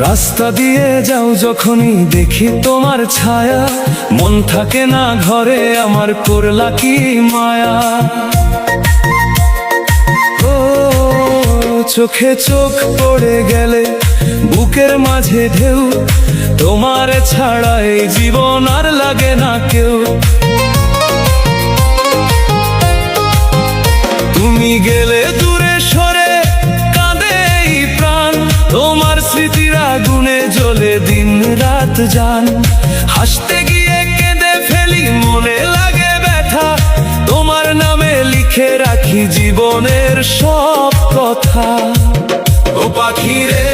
রাস্তা দিয়ে যাও যখনই দেখি তোমার ছায়া, মন থাকে না ঘরে আমার, করলা কি মায়া। ও চোখে চোখ পড়ে গেলে বুকের মাঝে ঢেউ, তোমার ছাড়া এই জীবন আর লাগে না কেউ। তুমি গেলে দূরে সরে কাঁদে এই প্রাণ, তোমার স্মৃতির আগুনে জ্বলে দিন রাত যান। হাসতে গিয়ে কেঁদে ফেলি মনে লাগে ব্যথা, তোমার নামে লিখে রাখি জীবনের সব কথা। ও পাখি রে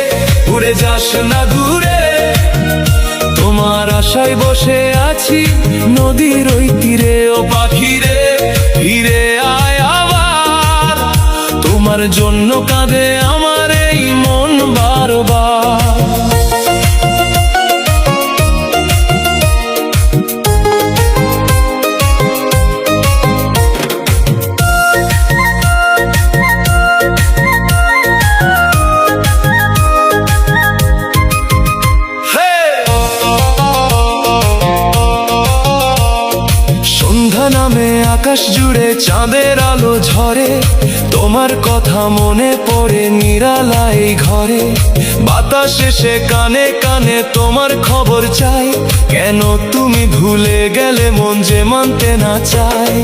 উড়ে যাস না দূরে, তোমার আশায় বসে আছি নদীর ওই তীরে। ও পাখি রে ফিরে আয় আবার, তোমার জন্য কাঁদে আমার এই মন বারবার। নামে আকাশ জুড়ে চাঁদের আলো ঝরে, তোমার কথা মনে পড়ে নিরালাই ঘরে। বাতাস এসে কানে কানে তোমার খবর চাই, কেন তুমি ভুলে গেলে মন যে মানতে না চায়।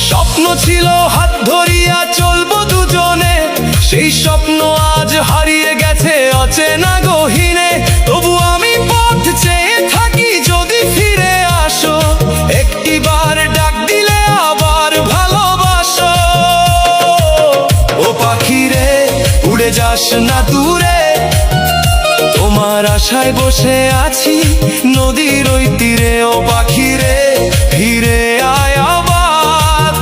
স্বপ্ন ছিল হাত ধরিয়া চলবো দুজনে, সেই স্বপ্ন আজ হারিয়ে গেছে অচেনা গহীনে। তবু আমি পথ চেয়ে থাকি যদি ফিরে আসো, একটিবার ডাক দিলে আবার ভালোবাসো। ও পাখি রে উড়ে যাস না দূরে, তোমার আশায় বসে আছি নদীর ওই তীরে। ও পাখি রে ফিরে আয় আবার,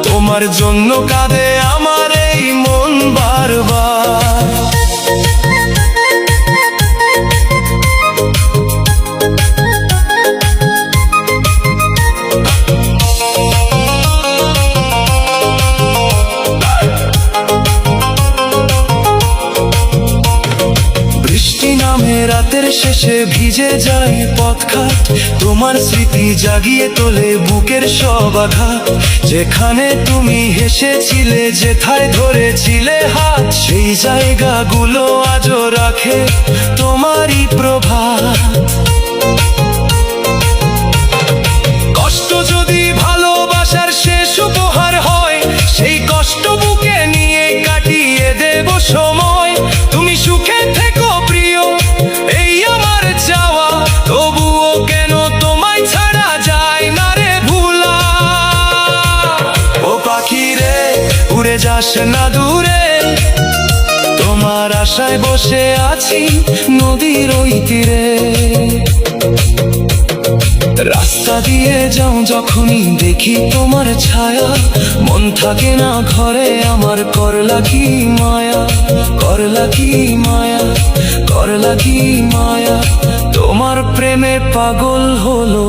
তোমার জন্য কাঁদে আমার এই মন বারবার। রাতের শেষে ভিজে যায় পথঘাট, তোমার স্মৃতি জাগিয়ে তোলে বুকের সব আঘাত। যেখানে তুমি হেসেছিলে, যেথায় ধরেছিলে হাত, সেই জায়গাগুলো আজও রাখে তোমারই প্রভাত। কষ্ট যদি ভালোবাসার শেষ উপহার হয়, সেই কষ্ট বুকে নিয়ে কাটিয়ে দেব সময়। তুমি সুখে থেকো প্রিয় এই আমার চাওয়া, তবুও কেন তোমায় ছাড়া যায় না রে ভুলা। ও পাখি রে উড়ে যাস না দূরে, তোমার আশায় বসে আছি নদীর ওই তীরে। রাস্তা দিয়ে যাও যখনই দেখি তোমার ছায়া, মন থাকে না ঘরে আমার, করলা কি মায়া, করলা কি মায়া, করলা কি মায়া। তোমার প্রেমে পাগল হলো